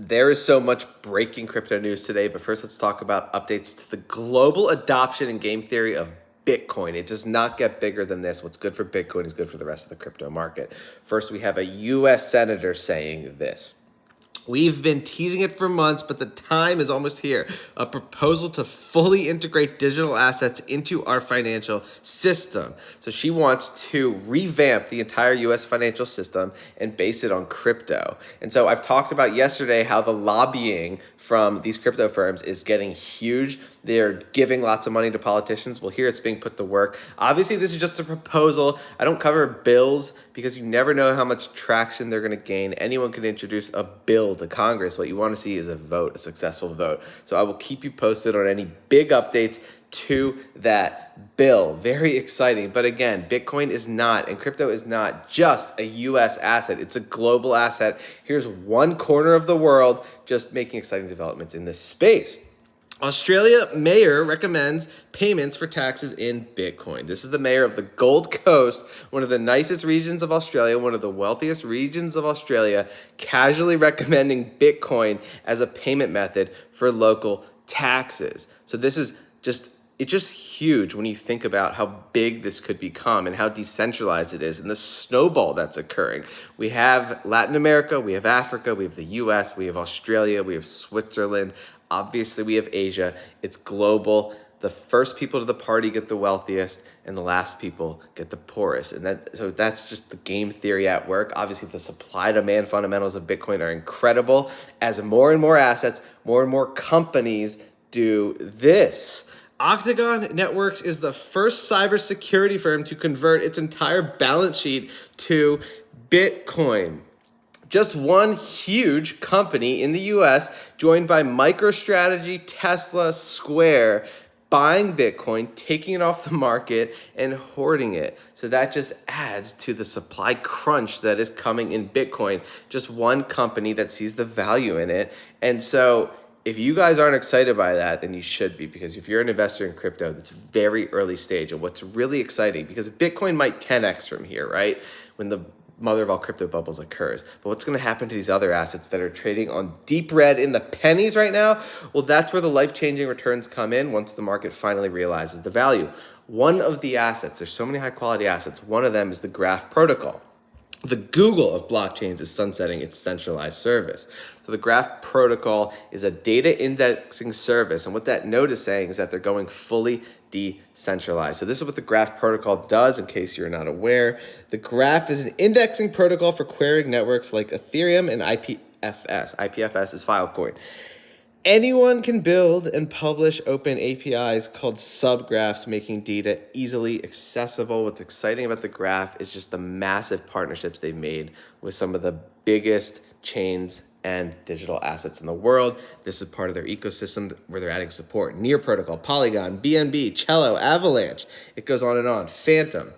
There is so much breaking crypto news today, but first let's talk about updates to the global adoption and game theory of Bitcoin. It does not get bigger than this. What's good for Bitcoin is good for the rest of the crypto market. First, we have a US senator saying this. We've been teasing it for months, but the time is almost here. A proposal to fully integrate digital assets into our financial system. So she wants to revamp the entire US financial system and base it on crypto. And so I've talked about yesterday how the lobbying from these crypto firms is getting huge. They're giving lots of money to politicians. Well, here it's being put to work. Obviously, this is just a proposal. I don't cover bills because you never know how much traction they're going to gain. Anyone can introduce a bill to Congress. What you want to see is a vote, a successful vote. So I will keep you posted on any big updates to that bill. Very exciting. But again, Bitcoin is not, and crypto is not just a US asset. It's a global asset. Here's one corner of the world just making exciting developments in this space. Australia mayor recommends payments for taxes in Bitcoin. This is the mayor of the Gold Coast, one of the nicest regions of Australia, one of the wealthiest regions of Australia, casually recommending Bitcoin as a payment method for local taxes. So this is it's just huge when you think about how big this could become and how decentralized it is and the snowball that's occurring. We have Latin America, we have Africa, we have the US, we have Australia, we have Switzerland. Obviously, we have Asia. It's global. The first people to the party get the wealthiest, and the last people get the poorest. And so that's just the game theory at work. Obviously, the supply-demand fundamentals of Bitcoin are incredible. As more and more assets, more and more companies do this. Octagon Networks is the first cybersecurity firm to convert its entire balance sheet to Bitcoin. Just one huge company in the US, joined by MicroStrategy, Tesla, Square, buying Bitcoin, taking it off the market, and hoarding it. So that just adds to the supply crunch that is coming in Bitcoin. Just one company that sees the value in it. And so if you guys aren't excited by that, then you should be, because if you're an investor in crypto, that's very early stage. And what's really exciting, because Bitcoin might 10x from here, right? When the mother of all crypto bubbles occurs. But what's going to happen to these other assets that are trading on deep red in the pennies right now? Well, that's where the life-changing returns come in once the market finally realizes the value. One of the assets, there's so many high-quality assets, one of them is the Graph protocol. The Google of blockchains is sunsetting its centralized service. So the Graph protocol is a data indexing service. And what that note is saying is that they're going fully decentralized. So this is what the Graph protocol does, in case you're not aware. The Graph is an indexing protocol for querying networks like Ethereum and IPFS. IPFS is Filecoin. Anyone can build and publish open APIs called subgraphs, making data easily accessible. What's exciting about the Graph is just the massive partnerships they've made with some of the biggest chains and digital assets in the world. This is part of their ecosystem where they're adding support. Near Protocol, Polygon, BNB, Cello, Avalanche. It goes on and on. Phantom.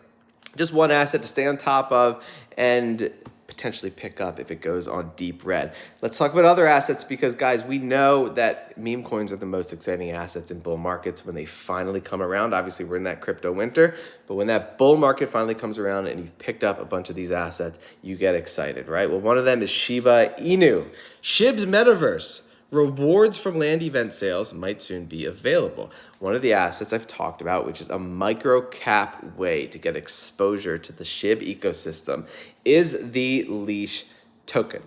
Just one asset to stay on top of and potentially pick up if it goes on deep red. Let's talk about other assets, because guys, we know that meme coins are the most exciting assets in bull markets when they finally come around. Obviously, we're in that crypto winter, but when that bull market finally comes around and you've picked up a bunch of these assets, you get excited, right? Well, one of them is Shiba Inu. SHIB's metaverse. Rewards from land event sales might soon be available. One of the assets I've talked about, which is a micro cap way to get exposure to the SHIB ecosystem, is the Leash Token.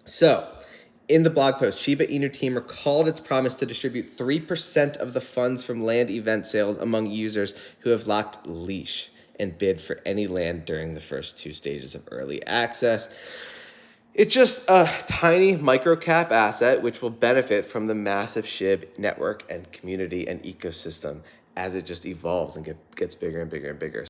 So, in the blog post, Shiba Inu team recalled its promise to distribute 3% of the funds from land event sales among users who have locked Leash and bid for any land during the first 2 stages of early access. It's just a tiny microcap asset which will benefit from the massive SHIB network and community and ecosystem as it just evolves and gets bigger and bigger and bigger.